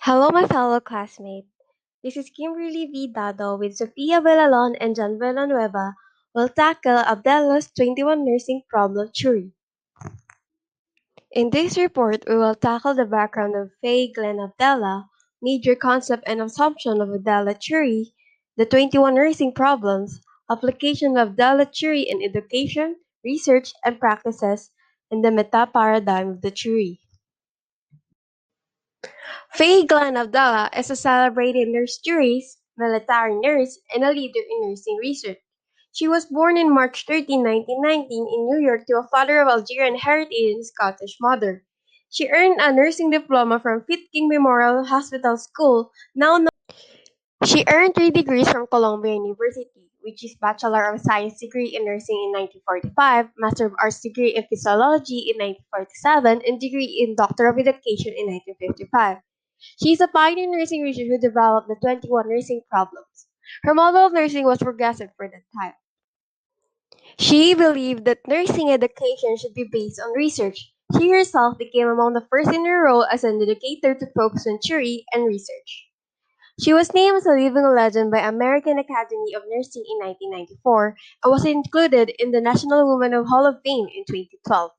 Hello, my fellow classmates. This is Kimberly V. Dado with Sofia Villalon and John Villanueva. Will tackle Abdallah's 21 nursing problem theory. In this report, we will tackle the background of Faye Glenn Abdallah, major concept and assumption of Abdallah theory, the 21 nursing problems, application of Abdallah theory in education, research, and practices, and the meta paradigm of the theory. Faye Glenn Abdallah is a celebrated nurse jurist, military nurse, and a leader in nursing research. She was born on March 13, 1919 in New York to a father of Algerian heritage and Scottish mother. She earned a nursing diploma from King Memorial Hospital School, now known. She earned 3 degrees from Columbia University, which is Bachelor of Science degree in nursing in 1945, Master of Arts degree in physiology in 1947, and degree in Doctor of Education in 1955. She is a pioneer nursing researcher who developed the 21 nursing problems. Her model of nursing was progressive for that time. She believed that nursing education should be based on research. She herself became among the first in her role as an educator to focus on theory and research. She was named as a living legend by American Academy of Nursing in 1994 and was included in the National Women of Hall of Fame in 2012.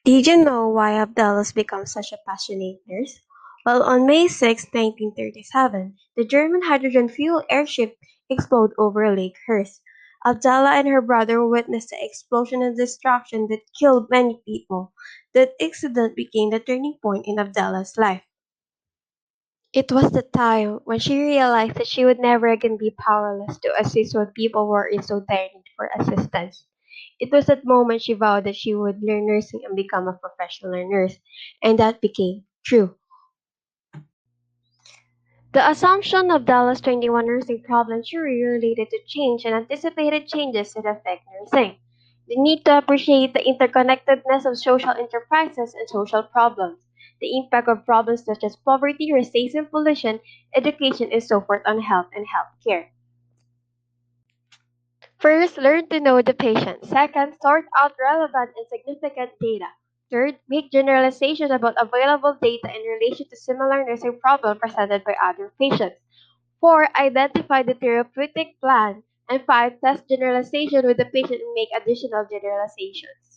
Did you know why Abdallah became such a passionate nurse? Well, on May 6, 1937, the German hydrogen fuel airship exploded over Lake Hurst. Abdallah and her brother witnessed the explosion and destruction that killed many people. That incident became the turning point in Abdallah's life. It was the time when she realized that she would never again be powerless to assist when people were in so dire need for assistance. It was that moment she vowed that she would learn nursing and become a professional nurse, and that became true. The assumption of Dallas 21 nursing problem theory related to change and anticipated changes that affect nursing. The need to appreciate the interconnectedness of social enterprises and social problems. The impact of problems such as poverty, racism, pollution, education, and so forth on health and healthcare. First, learn to know the patient. Second, sort out relevant and significant data. Third, make generalizations about available data in relation to similar nursing problems presented by other patients. 4. Identify the therapeutic plan. And 5. Test generalization with the patient and make additional generalizations.